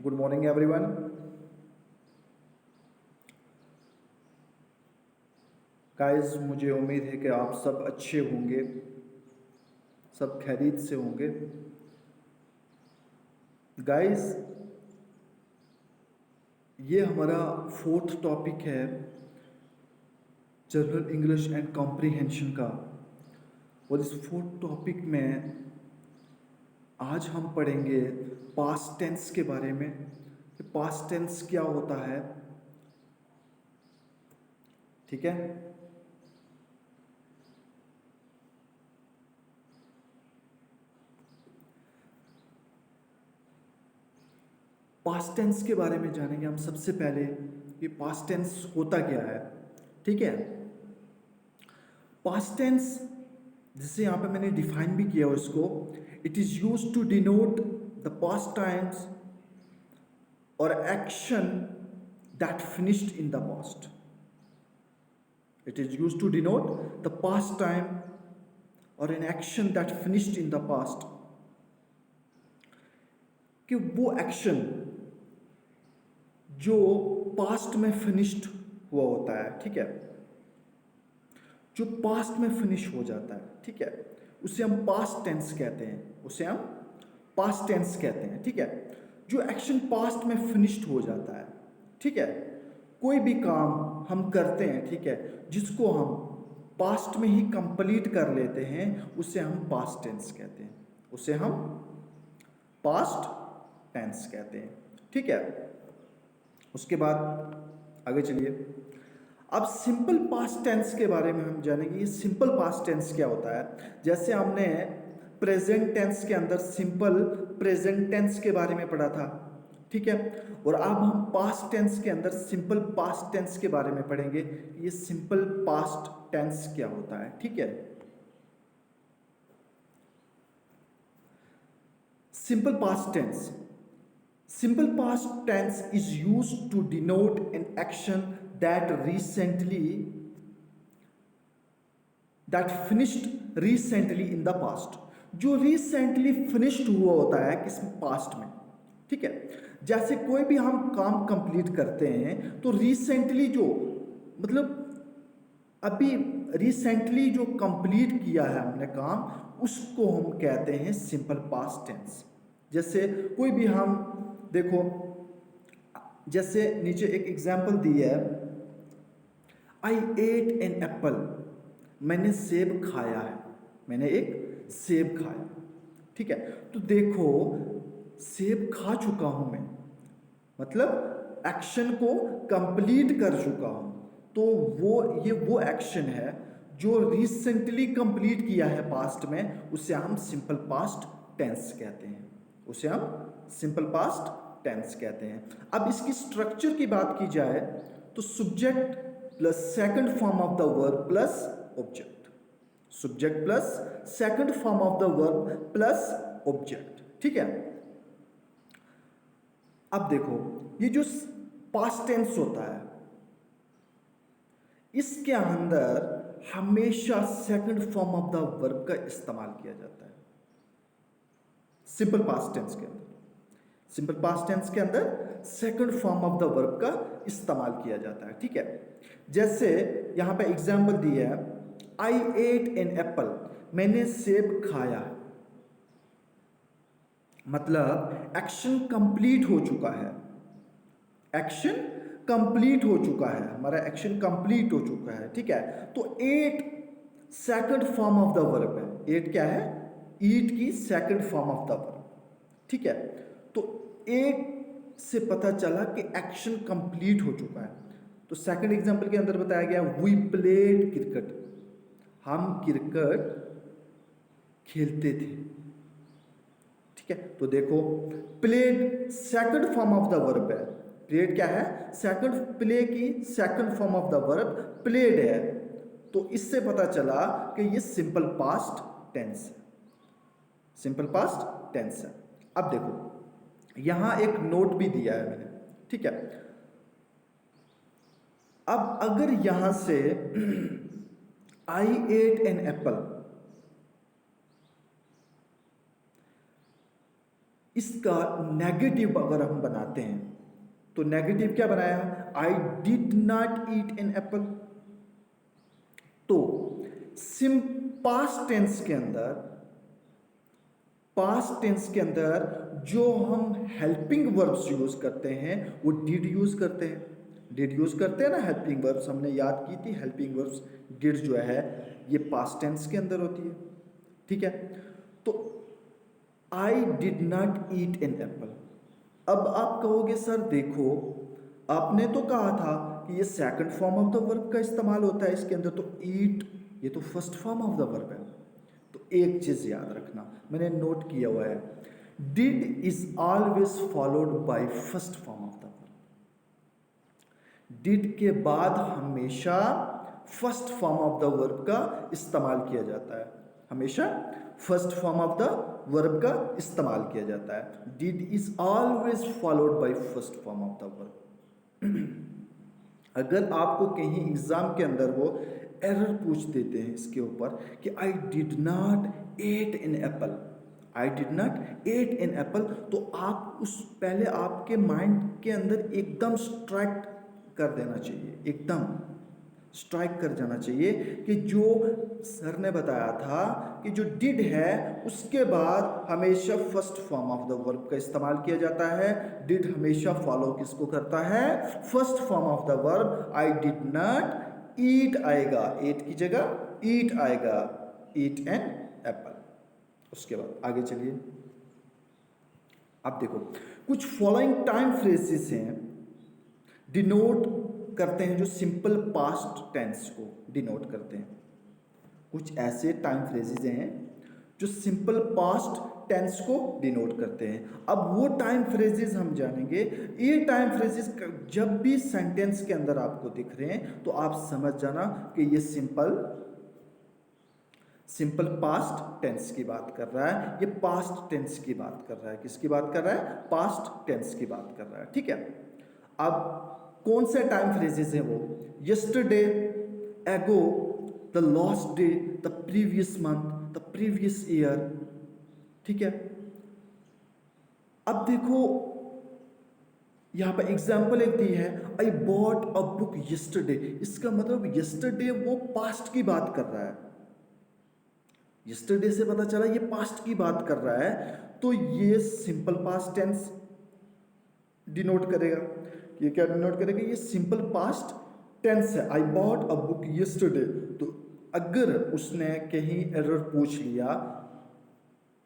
Good morning everyone. Guys, मुझे उम्मीद है कि आप सब अच्छे होंगे, सब खैरियत से होंगे। गाइस, ये हमारा फोर्थ टॉपिक है जनरल इंग्लिश एंड कॉम्प्रिहेंशन का। और इस फोर्थ टॉपिक में आज हम पढ़ेंगे पास्ट टेंस के बारे में कि पास्ट टेंस क्या होता है। ठीक है, पास्ट टेंस के बारे में जानेंगे हम सबसे पहले कि पास्ट टेंस होता क्या है। ठीक है, पास्ट टेंस जिसे यहाँ पे मैंने डिफाइन भी किया उसको, it is use to denote the past times और action that finished in the past. It is use to denote the past time और an action that finished in the past, कि वो एक्शन जो past में finished हुआ होता है। ठीक है, जो पास्ट में फिनिश हो जाता है, ठीक है, उसे हम पास्ट टेंस कहते हैं, उसे हम पास्ट टेंस कहते हैं। ठीक है, जो एक्शन पास्ट में फिनिश्ड हो जाता है। ठीक है, कोई भी काम हम करते हैं, ठीक है, जिसको हम पास्ट में ही कंप्लीट कर लेते हैं, उसे हम पास्ट टेंस कहते हैं, उसे हम पास्ट टेंस कहते हैं। ठीक है, उसके बाद आगे चलिए। अब सिंपल पास्ट टेंस के बारे में हम जानेंगे। ये सिंपल पास्ट टेंस क्या होता है। जैसे हमने प्रेजेंट टेंस के अंदर सिंपल प्रेजेंट टेंस के बारे में पढ़ा था, ठीक है, और अब हम पास्ट टेंस के अंदर सिंपल पास्ट टेंस के बारे में पढ़ेंगे। ये सिंपल पास्ट टेंस क्या होता है। ठीक है, simple past tense, simple past tense is used to denote an action that finished recently in the past। जो recently finished हुआ होता है किस पास्ट में। ठीक है, जैसे कोई भी हम काम कंप्लीट करते हैं तो recently जो मतलब अभी recently जो कंप्लीट किया है हमने काम, उसको हम कहते हैं सिंपल पास्ट टेंस। जैसे कोई भी हम देखो, जैसे नीचे एक एग्जाम्पल दी है, आई एट एन एप्पल, मैंने सेब खाया है, मैंने एक सेब खाया। ठीक है, तो देखो सेब खा चुका हूं मैं, मतलब एक्शन को कंप्लीट कर चुका हूं। तो वो एक्शन है जो रिसेंटली कंप्लीट किया है पास्ट में, उसे हम सिंपल पास्ट टेंस कहते हैं, उसे हम सिंपल पास्ट टेंस कहते हैं। अब इसकी स्ट्रक्चर की बात की जाए तो subject plus second form of the verb plus object, subject plus second form of the verb plus object. ठीक है, अब देखो ये जो पास्ट टेंस होता है, इसके अंदर हमेशा second form of the verb का इस्तेमाल किया जाता है। सिंपल पास्ट टेंस के अंदर, सिंपल पास्ट टेंस के अंदर second form of the verb का इस्तेमाल किया जाता है। ठीक है, जैसे यहां पे एग्जांपल दी है, आई एट एन एप्पल, मैंने सेब खाया है, मतलब एक्शन कंप्लीट हो चुका है, एक्शन कंप्लीट हो चुका है, हमारा एक्शन कंप्लीट हो चुका है। ठीक है, तो ate second form of the verb है। एट क्या है? ईट की second form of the verb. ठीक है, तो एट से पता चला कि एक्शन कंप्लीट हो चुका है। तो सेकंड एग्जांपल के अंदर बताया गया, वी प्लेड क्रिकेट, हम क्रिकेट खेलते थे। ठीक है, तो देखो played second form of the verb है। प्लेड क्या है? सेकंड, प्ले की second form of the verb played है। तो इससे पता चला कि ये सिंपल पास्ट टेंस है, सिंपल पास्ट टेंस है। अब देखो यहां एक नोट भी दिया है मैंने। ठीक है, अब अगर यहां से आई एट एन एप्पल, इसका नेगेटिव अगर हम बनाते हैं तो नेगेटिव क्या बनाया, आई did not eat an apple. तो सिम पास्ट टेंस के अंदर, पास्ट टेंस के अंदर जो हम हेल्पिंग वर्ब्स यूज करते हैं वो डिड यूज करते हैं। डिड यूज करते हैं ना हेल्पिंग वर्ब्स, हमने याद की थी हेल्पिंग वर्ब्स डिड जो है ये पास्ट टेंस के अंदर होती है। ठीक है, तो आई did not eat an apple. अब आप कहोगे सर देखो आपने तो कहा था कि ये second form of the verb का इस्तेमाल होता है इसके अंदर, तो ईट ये तो first form of the verb है। तो एक चीज याद रखना, मैंने नोट किया हुआ है, did is always followed by first form of the verb. Did के बाद हमेशा first form of the verb का इस्तेमाल किया जाता है, हमेशा first form of the verb का इस्तेमाल किया जाता है। Did is always followed by first form of the verb. अगर आपको कहीं एग्जाम के अंदर वो एरर पूछ देते हैं इसके ऊपर कि I did not ate an apple, I did not ate an apple, तो आप उस पहले आपके माइंड के अंदर एकदम स्ट्राइक कर देना चाहिए, एकदम स्ट्राइक कर जाना चाहिए कि जो सर ने बताया था कि जो डिड है उसके बाद हमेशा first form of the verb का इस्तेमाल किया जाता है। डिड हमेशा फॉलो किसको करता है, first form of the verb. I did not eat आएगा, एट की जगह ईट आएगा, ईट एन एप्पल। उसके बाद आगे चलिए, आप देखो कुछ फॉलोइंग टाइम फ्रेजेस हैं डिनोट करते हैं, जो सिंपल पास्ट टेंस को डिनोट करते हैं। कुछ ऐसे टाइम फ्रेजेस हैं जो सिंपल पास्ट टेंस को डिनोट करते हैं। अब वो टाइम फ्रेजेस हम जानेंगे। ये टाइम फ्रेजेस जब भी सेंटेंस के अंदर आपको दिख रहे हैं तो आप समझ जाना कि ये सिंपल पास्ट टेंस की बात कर रहा है, ये पास्ट टेंस की बात कर रहा है। किसकी बात कर रहा है, पास्ट टेंस की बात कर रहा है। ठीक है, अब कौन से टाइम फ्रेजेस हैं वो, यस्टरडे, एगो, the last day, the previous month, the previous year. ठीक है, अब देखो यहां पर एग्जाम्पल एक दी है, I bought a book yesterday. इसका मतलब यस्टरडे वो पास्ट की बात कर रहा है, यस्टरडे से पता चला ये पास्ट की बात कर रहा है, तो ये सिंपल पास्ट टेंस डिनोट करेगा। ये क्या डिनोट करेगा, ये सिंपल पास्ट टेंस है। I bought a book yesterday. तो अगर उसने कहीं एरर पूछ लिया,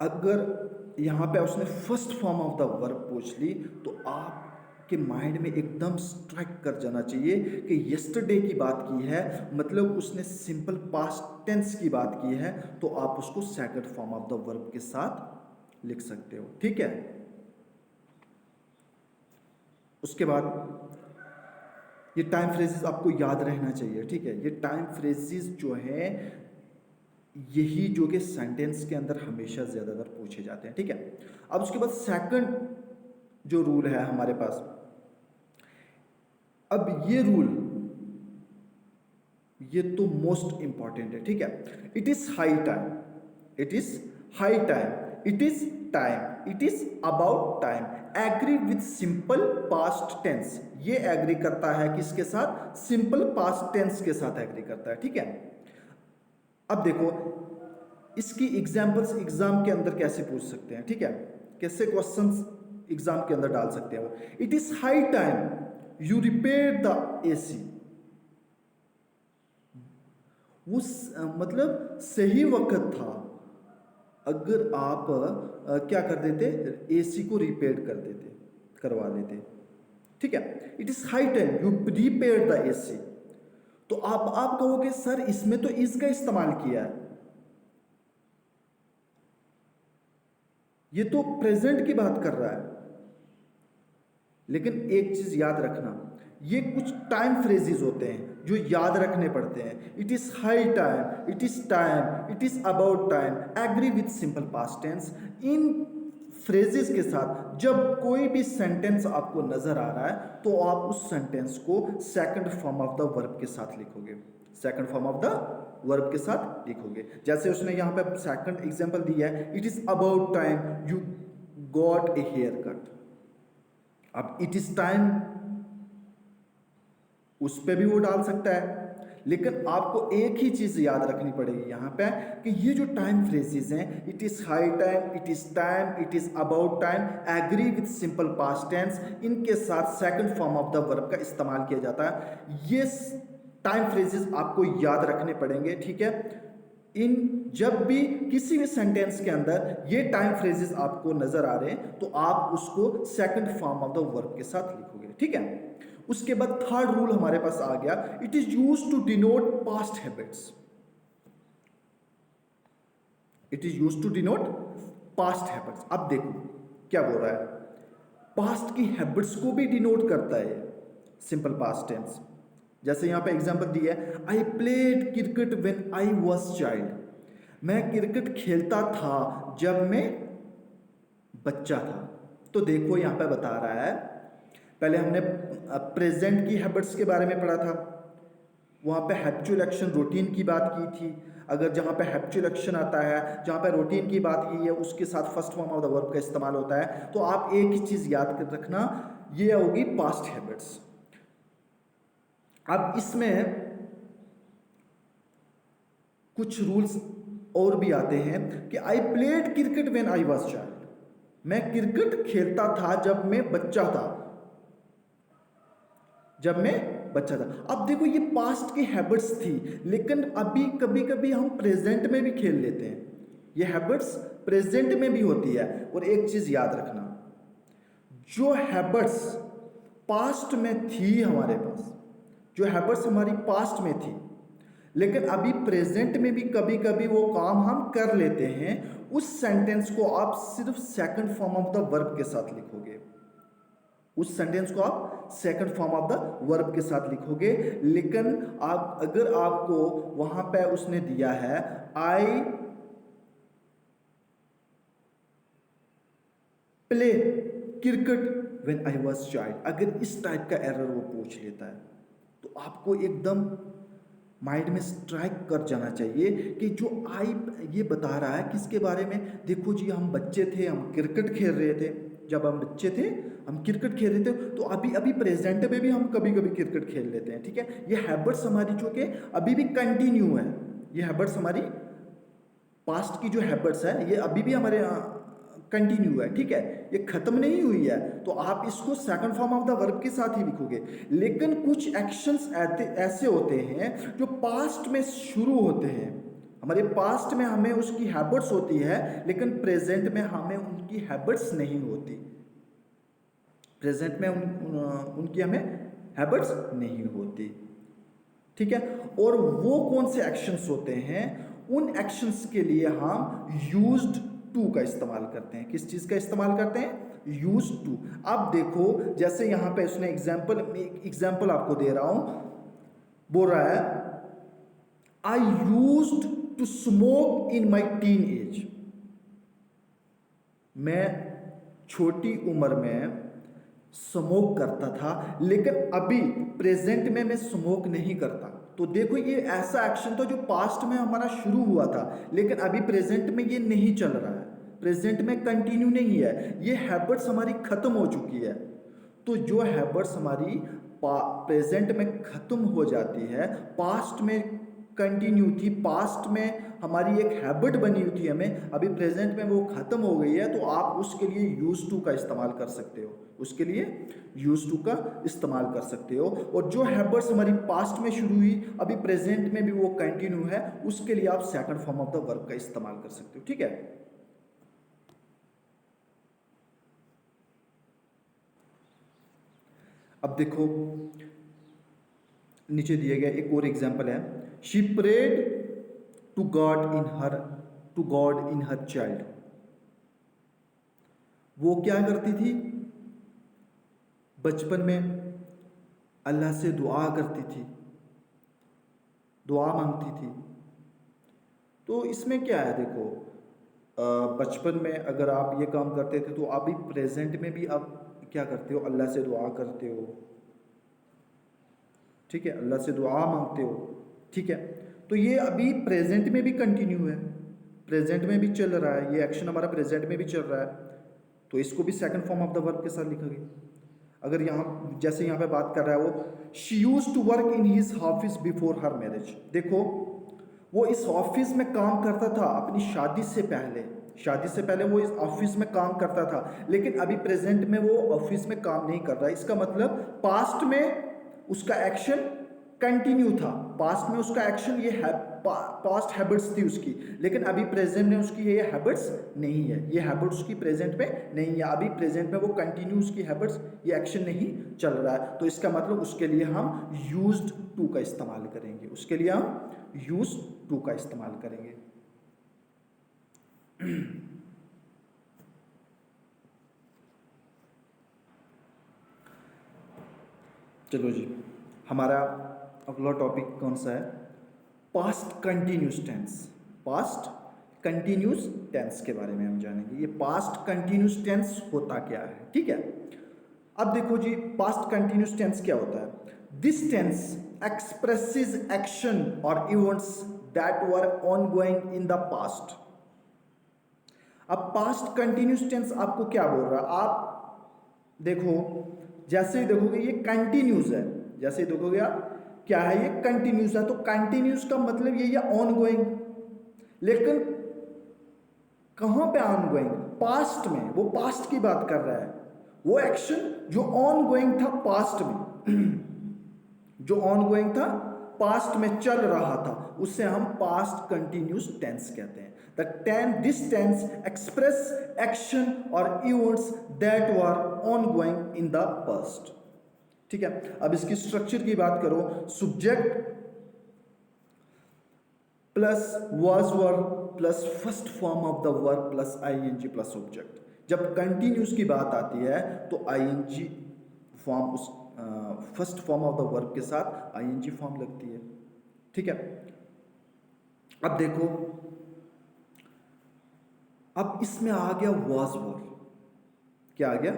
अगर यहाँ पे उसने first form of the verb पूछ ली, तो आपके माइंड में एकदम स्ट्राइक कर जाना चाहिए कि यस्टरडे की बात की है, मतलब उसने सिंपल पास्ट टेंस की बात की है, तो आप उसको second form of the verb के साथ लिख सकते हो। ठीक है, उसके बाद ये टाइम फ्रेजेस आपको याद रहना चाहिए। ठीक है, ये टाइम फ्रेजेस जो है यही जो कि सेंटेंस के अंदर हमेशा ज़्यादातर पूछे जाते हैं। ठीक है, अब उसके बाद सेकंड जो रूल है हमारे पास, अब ये रूल ये तो मोस्ट इंपॉर्टेंट है। ठीक है, it is high time, it is high time, it is time, it is about time, agree with simple past tense. ये एग्री करता है किसके साथ, सिंपल पास्ट टेंस के साथ एग्री करता है। ठीक है, अब देखो इसकी एग्जांपल्स एग्जाम के अंदर कैसे पूछ सकते हैं। ठीक है, कैसे क्वेश्चंस एग्जाम के अंदर डाल सकते हैं वो, it is high time you repair the AC. वो मतलब सही वक्त था अगर आप क्या कर देते, एसी को रिपेयर कर देते, करवा देते। ठीक है, it is high time you repair the AC. तो आप कहोगे सर इसमें तो इज का इस्तेमाल किया है, ये तो प्रेजेंट की बात कर रहा है। लेकिन एक चीज याद रखना, ये कुछ टाइम फ्रेजेस होते हैं जो याद रखने पड़ते हैं। It is high time, it is time, it is about time, agree with simple past tense. इन फ्रेजेस के साथ जब कोई भी सेंटेंस आपको नजर आ रहा है तो आप उस सेंटेंस को second form of the verb के साथ लिखोगे, second form of the verb के साथ लिखोगे। जैसे उसने यहाँ पे सेकंड एग्जांपल दिया है, it is about time you got a hair cut. अब इट इज टाइम उस पे भी वो डाल सकता है, लेकिन आपको एक ही चीज याद रखनी पड़ेगी यहाँ पे कि ये जो टाइम फ्रेजेस हैं, it is high time, it is time, it is about time, agree with simple past tense, इनके साथ second form of the verb का इस्तेमाल किया जाता है। ये टाइम फ्रेजेस आपको याद रखने पड़ेंगे, ठीक है। इन जब भी किसी भी सेंटेंस के अंदर ये टाइम फ्रेजेस आपको नजर आ रहे हैं तो आप उसको second form of the verb के साथ लिखोगे, ठीक है। उसके बाद थर्ड रूल हमारे पास आ गया, it is used to denote past habits. It is used to denote past habits. अब देखो क्या बोल रहा है, पास्ट की हैबिट्स को भी डिनोट करता है सिंपल पास्ट टेंस। जैसे यहां पे एग्जांपल दिया है, I played cricket when I was child. मैं क्रिकेट खेलता था जब मैं बच्चा था। तो देखो यहां पे बता रहा है, पहले हमने प्रेजेंट की हैबिट्स के बारे में पढ़ा था, वहाँ पे हैबिचुअल एक्शन रूटीन की बात की थी। अगर जहाँ पे हैबिचुअल एक्शन आता है, जहाँ पे रूटीन की बात की है, उसके साथ first form of the verb का इस्तेमाल होता है। तो आप एक ही चीज़ याद कर रखना, ये होगी पास्ट हैबिट्स। अब इसमें कुछ रूल्स और भी आते हैं कि I played cricket when I was child. मैं क्रिकेट खेलता था जब मैं बच्चा था, जब मैं बच्चा था। अब देखो ये पास्ट की हैबिट्स थी, लेकिन अभी कभी कभी हम प्रेजेंट में भी खेल लेते हैं। ये हैबिट्स प्रेजेंट में भी होती है। और एक चीज याद रखना, जो हैबिट्स पास्ट में थी हमारे पास, जो हैबिट्स हमारी पास्ट में थी लेकिन अभी प्रेजेंट में भी कभी कभी वो काम हम कर लेते हैं, उस सेंटेंस को आप सिर्फ second form of the verb के साथ लिखोगे। उस सेंटेंस को आप second form of the verb के साथ लिखोगे। लेकिन आप अगर आपको वहां पे उसने दिया है I play cricket when I was child, अगर इस टाइप का एरर वो पूछ लेता है तो आपको एकदम माइंड में स्ट्राइक कर जाना चाहिए कि जो आई ये बता रहा है किसके बारे में। देखो जी, हम बच्चे थे, हम क्रिकेट खेल रहे थे, जब हम बच्चे थे हम क्रिकेट खेल रहे थे। तो अभी अभी प्रेजेंट में भी हम कभी कभी क्रिकेट खेल लेते हैं, ठीक है। ये हैबिट्स हमारी जो कि अभी भी कंटिन्यू है, ये हैबिट्स हमारी पास्ट की जो हैबिट्स है ये अभी भी हमारे कंटिन्यू है, ठीक है, ये खत्म नहीं हुई है। तो आप इसको second form of the verb के साथ ही लिखोगे। लेकिन कुछ एक्शंस ऐसे होते हैं जो पास्ट में शुरू होते हैं, हमारे पास्ट में हमें उसकी हैबिट्स होती है, लेकिन प्रेजेंट में हमें उनकी हैबिट्स नहीं होती। प्रेजेंट में उनकी हमें हैबिट्स नहीं होती, ठीक है। और वो कौन से एक्शंस होते हैं, उन एक्शंस के लिए हम यूज्ड टू का इस्तेमाल करते हैं। किस चीज का इस्तेमाल करते हैं? Used to. अब देखो जैसे यहां पे उसने एग्जाम्पल आपको दे रहा हूं, बोल रहा है I used to smoke in my teen age. मैं छोटी उम्र में स्मोक करता था, लेकिन अभी प्रेजेंट में मैं स्मोक नहीं करता। तो देखो ये ऐसा एक्शन था जो पास्ट में हमारा शुरू हुआ था, लेकिन अभी प्रेजेंट में ये नहीं चल रहा है, प्रेजेंट में कंटिन्यू नहीं है, ये हैबिट्स हमारी खत्म हो चुकी है। तो जो हैबिट्स हमारी प्रेजेंट में खत्म हो जाती है, पास्ट में कंटिन्यू थी, पास्ट में हमारी एक हैबिट बनी हुई थी हमें, अभी प्रेजेंट में वो खत्म हो गई है, तो आप उसके लिए यूज टू का इस्तेमाल कर सकते हो, उसके लिए यूज टू का इस्तेमाल कर सकते हो। और जो हैबिट्स हमारी पास्ट में शुरू हुई, अभी प्रेजेंट में भी वो कंटिन्यू है, उसके लिए आप second form of the verb का इस्तेमाल कर सकते हो, ठीक है। अब देखो नीचे दिए गए एक और एग्जाम्पल है, she prayed to God in her child. वो क्या करती थी? बचपन में अल्लाह से दुआ करती थी, दुआ मांगती थी। तो इसमें क्या है, देखो बचपन में अगर आप ये काम करते थे तो अभी प्रेजेंट में भी आप क्या करते हो? अल्लाह से दुआ करते हो, ठीक है, अल्लाह से दुआ मांगते हो, ठीक है। तो ये अभी प्रेजेंट में भी कंटिन्यू है, प्रेजेंट में भी चल रहा है, ये एक्शन हमारा प्रेजेंट में भी चल रहा है। तो इसको भी second form of the verb के साथ लिखा गया। अगर यहाँ जैसे यहाँ पे बात कर रहा है वो, she use to work in his office before her marriage. देखो वो इस ऑफिस में काम करता था अपनी शादी से पहले, शादी से पहले वो इस ऑफिस में काम करता था, लेकिन अभी प्रेजेंट में वो ऑफिस में काम नहीं कर रहा। इसका मतलब पास्ट में उसका एक्शन कंटिन्यू था, पास्ट में उसका एक्शन ये है, पास्ट हैबिट्स थी उसकी, लेकिन अभी प्रेजेंट में उसकी ये हैबिट्स नहीं है, ये हैबिट उसकी प्रेजेंट में नहीं है, अभी प्रेजेंट में वो कंटिन्यू उसकी हैबिट्स ये एक्शन नहीं चल रहा है। तो इसका मतलब उसके लिए हम यूज्ड टू का इस्तेमाल करेंगे, उसके लिए हम यूज्ड टू का इस्तेमाल करेंगे। चलो जी, हमारा अगला टॉपिक कौन सा है? Past continuous tense. Past continuous tense के बारे में हम जानेंगे। ये पास्ट कंटिन्यूस टेंस होता क्या है, ठीक है। अब देखो जी, पास्ट कंटिन्यूस टेंस क्या होता है? दिस टेंस एक्सप्रेसेस एक्शन और events that were ongoing in the past. अब पास्ट कंटिन्यूस टेंस आपको क्या बोल रहा है? आप देखो, जैसे ही देखोगे ये कंटिन्यूस है, जैसे ही देखोगे आप क्या है, ये कंटिन्यूस है, तो कंटिन्यूस का मतलब ये ऑन गोइंग, लेकिन कहां पे ऑन गोइंग? पास्ट में। वो पास्ट की बात कर रहा है, वो एक्शन जो ऑन गोइंग था पास्ट में जो ऑन गोइंग था पास्ट में चल रहा था, उससे हम पास्ट कंटिन्यूस टेंस कहते हैं। दिस टेंस एक्सप्रेस एक्शन और events that were ongoing in the past, ठीक है। अब इसकी स्ट्रक्चर की बात करो, subject plus was verb plus first form of the verb plus ING plus object. जब कंटिन्यूस की बात आती है तो आईएनजी फॉर्म, उस first form of the verb के साथ आईएनजी फॉर्म लगती है, ठीक है। अब देखो, अब इसमें आ गया वाज वर्ब। क्या आ गया?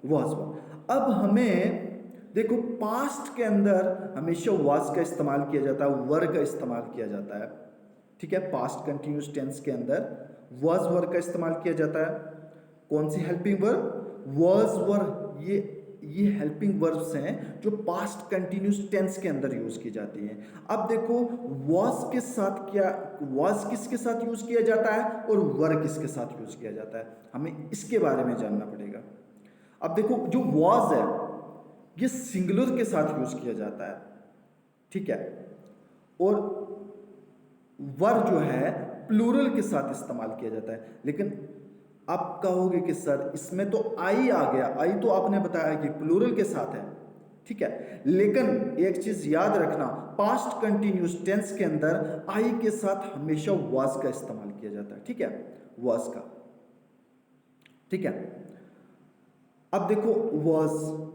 Was verb. अब हमें देखो, पास्ट के अंदर हमेशा वाज का इस्तेमाल किया जाता है, वर का इस्तेमाल किया जाता है, ठीक है। पास्ट कंटिन्यूस टेंस के अंदर वाज वर का इस्तेमाल किया जाता है। कौन सी हेल्पिंग वर्ब? वाज वर। ये हेल्पिंग वर्ब्स हैं जो पास्ट कंटिन्यूस टेंस के अंदर यूज की जाती हैं। अब देखो, वाज के साथ क्या, वाज किसके साथ यूज किया जाता है और वर किसके साथ यूज किया जाता है, हमें इसके बारे में जानना पड़ेगा। अब देखो, जो वाज है ये सिंगुलर के साथ यूज किया जाता है, ठीक है, और वर जो है प्लूरल के साथ इस्तेमाल किया जाता है। लेकिन आप कहोगे कि सर इसमें तो आई आ गया, आई तो आपने बताया कि प्लूरल के साथ है, ठीक है, लेकिन एक चीज याद रखना, पास्ट कंटिन्यूस टेंस के अंदर आई के साथ हमेशा वाज का इस्तेमाल किया जाता है, ठीक है, वाज का, ठीक है। अब देखो, वाज,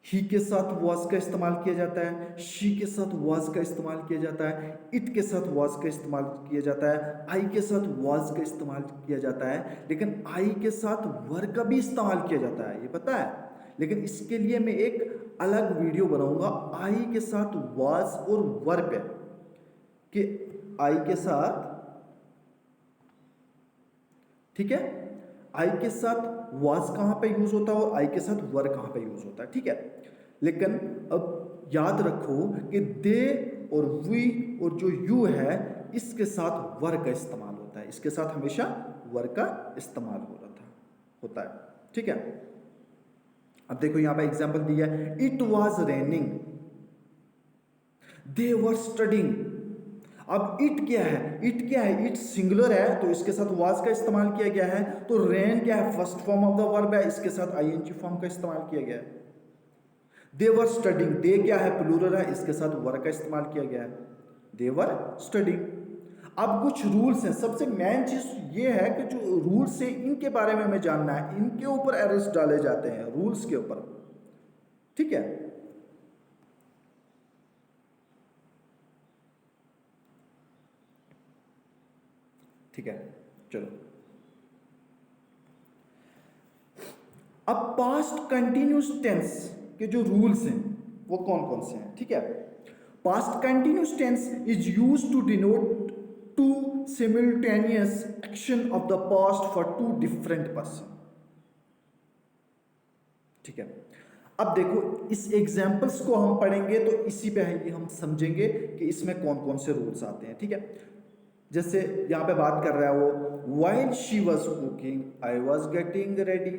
ही के साथ वाज का इस्तेमाल किया जाता है, शी के साथ वाज का इस्तेमाल किया जाता है, इट के साथ वाज का इस्तेमाल किया जाता है, आई के साथ वाज का इस्तेमाल किया जाता है, लेकिन आई के साथ वर का भी इस्तेमाल किया जाता है, ये पता है। लेकिन इसके लिए मैं एक अलग वीडियो बनाऊंगा आई के साथ वाज और वर पे, कि आई के साथ, ठीक है, आई के साथ वाज कहां पे यूज होता है और आई के साथ वर कहां पे यूज होता है, ठीक है। लेकिन अब याद रखो कि दे और वी और जो यू है इसके साथ वर का इस्तेमाल होता है, इसके साथ हमेशा वर का इस्तेमाल होता है, ठीक है। अब देखो यहां पे एग्जांपल दिया है, it was raining, they were studying. अब इट क्या है? इट क्या है? इट सिंगुलर है तो इसके साथ वाज का इस्तेमाल किया गया है। तो रेन क्या है? First form of the verb है, इसके साथ आईएनजी फॉर्म का इस्तेमाल किया गया है। दे वर स्टडिंग, दे क्या है? प्लूरल है, इसके साथ वर का इस्तेमाल किया गया है, दे वर स्टडिंग। अब कुछ रूल्स हैं, सबसे मेन चीज ये है कि जो रूल्स हैं इनके बारे में हमें जानना है, इनके ऊपर अरेस्ट डाले जाते हैं, रूल्स के ऊपर, ठीक है। ठीक है, चलो अब पास्ट कंटिन्यूस टेंस के जो रूल्स हैं वो कौन कौन से हैं, ठीक है। Past continuous tense is used to denote two simultaneous action of the past for two different person. ठीक है, अब देखो इस एग्जाम्पल्स को हम पढ़ेंगे तो इसी पे ही हम समझेंगे कि इसमें कौन कौन से रूल्स आते हैं। ठीक है, जैसे यहां पे बात कर रहा है वो, while she was cooking I was getting ready.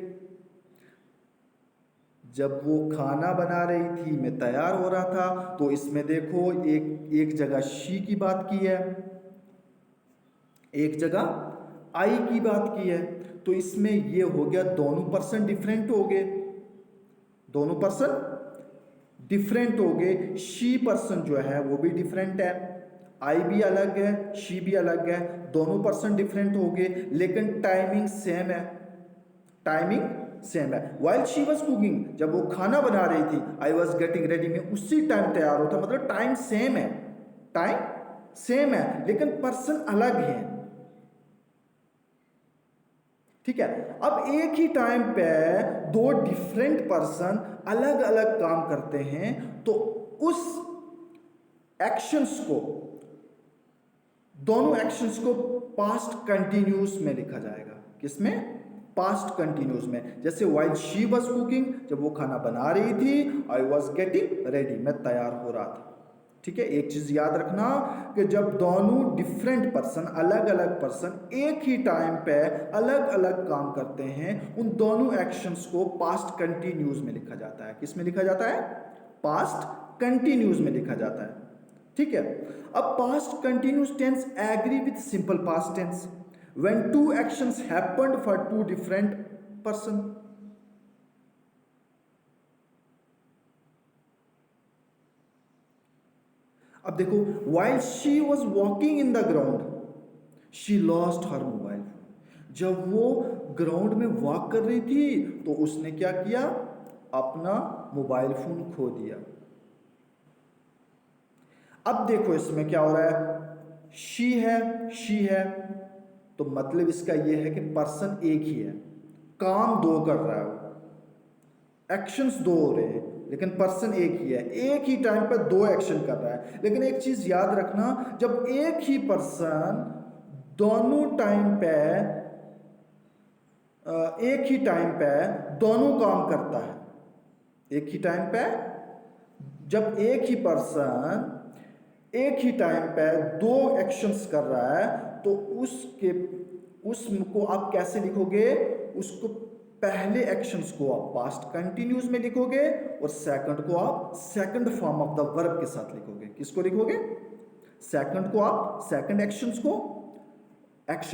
जब वो खाना बना रही थी मैं तैयार हो रहा था। तो इसमें देखो एक जगह शी की बात की है, एक जगह आई की बात की है। तो इसमें ये हो गया दोनों पर्सन डिफरेंट हो गए, दोनों पर्सन डिफरेंट हो गए। शी पर्सन जो है वो भी डिफरेंट है, आई भी अलग है, शी भी अलग है, दोनों पर्सन डिफरेंट हो गए, लेकिन टाइमिंग सेम है, टाइमिंग सेम है। वाइल शी वॉज कुकिंग, जब वो खाना बना रही थी, आई वॉज गेटिंग रेडी, में उसी टाइम तैयार होता, मतलब टाइम सेम है, टाइम सेम है, लेकिन पर्सन अलग है। ठीक है, अब एक ही टाइम पे दो डिफरेंट पर्सन अलग अलग काम करते हैं, तो उस एक्शंस को, दोनों एक्शंस को पास्ट कंटिन्यूस में लिखा जाएगा। किसमें? पास्ट कंटिन्यूस में। जैसे व्हाइल शी वॉज कुकिंग, जब वो खाना बना रही थी, आई वॉज गेटिंग रेडी, मैं तैयार हो रहा था। ठीक है, एक चीज याद रखना कि जब दोनों डिफरेंट पर्सन, अलग अलग पर्सन एक ही टाइम पे अलग अलग काम करते हैं, उन दोनों एक्शंस को पास्ट कंटिन्यूस में लिखा जाता है। किस में लिखा जाता है? पास्ट कंटिन्यूस में लिखा जाता है। ठीक है, अब past continuous tense agree with simple past tense when two actions happened for two different person. अब देखो, while she was walking in the ground, she lost her mobile phone। जब वो ग्राउंड में वॉक कर रही थी तो उसने क्या किया? अपना मोबाइल फोन खो दिया। अब देखो इसमें क्या हो रहा है, शी है, तो मतलब इसका यह है कि पर्सन एक ही है, काम दो कर रहा है, एक्शंस दो हो रहे हैं, लेकिन पर्सन एक ही है, एक ही टाइम पर दो एक्शन कर रहा है। लेकिन एक चीज याद रखना, जब एक ही पर्सन दोनों टाइम पे, एक ही टाइम पे दोनों काम करता है, एक ही टाइम पे जब एक ही पर्सन एक ही टाइम पे दो एक्शंस कर रहा है, तो उसको आप कैसे लिखोगे? उसको पहले एक्शंस को आप पास्ट कंटिन्यूस में लिखोगे और सेकंड को आप second form of the verb के साथ लिखोगे। किसको लिखोगे? सेकंड को आप सेकंड एक्शन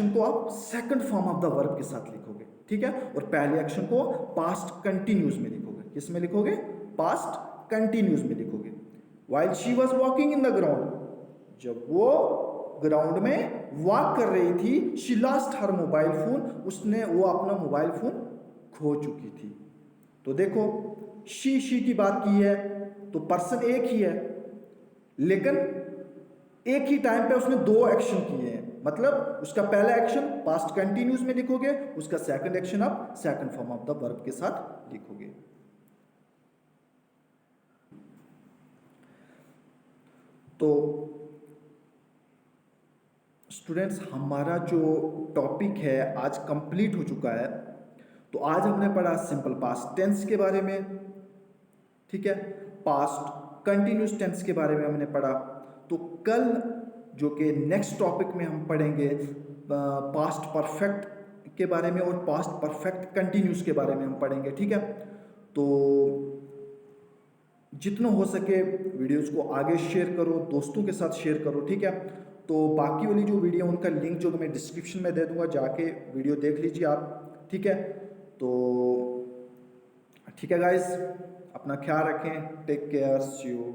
को आप second form of the verb के साथ लिखोगे। ठीक है, और पहले एक्शन को पास्ट कंटिन्यूस में लिखोगे। किस में लिखोगे? पास्ट कंटिन्यूस में लिखोगे। While she was walking in the ground, जब वो ग्राउंड में वॉक कर रही थी, she lost her mobile phone, उसने वो अपना मोबाइल फोन खो चुकी थी। तो देखो, शी की बात की है तो पर्सन एक ही है, लेकिन एक ही टाइम पे उसने दो एक्शन किए हैं, मतलब उसका पहला एक्शन पास्ट कंटिन्यूस में लिखोगे, उसका सेकंड एक्शन आप second form of the verb के साथ लिखोगे। तो स्टूडेंट्स, हमारा जो टॉपिक है आज कंप्लीट हो चुका है। तो आज हमने पढ़ा सिंपल पास्ट टेंस के बारे में, ठीक है, पास्ट कंटिन्यूस टेंस के बारे में हमने पढ़ा। तो कल जो कि नेक्स्ट टॉपिक में हम पढ़ेंगे पास्ट परफेक्ट के बारे में और पास्ट परफेक्ट कंटिन्यूस के बारे में हम पढ़ेंगे। ठीक है, तो जितना हो सके वीडियोस को आगे शेयर करो, दोस्तों के साथ शेयर करो। ठीक है, तो बाकी वाली जो वीडियो उनका लिंक जो मैं डिस्क्रिप्शन में दे दूंगा, जाके वीडियो देख लीजिए आप। ठीक है, तो ठीक है गाइस, अपना ख्याल रखें, टेक केयर, सी यू।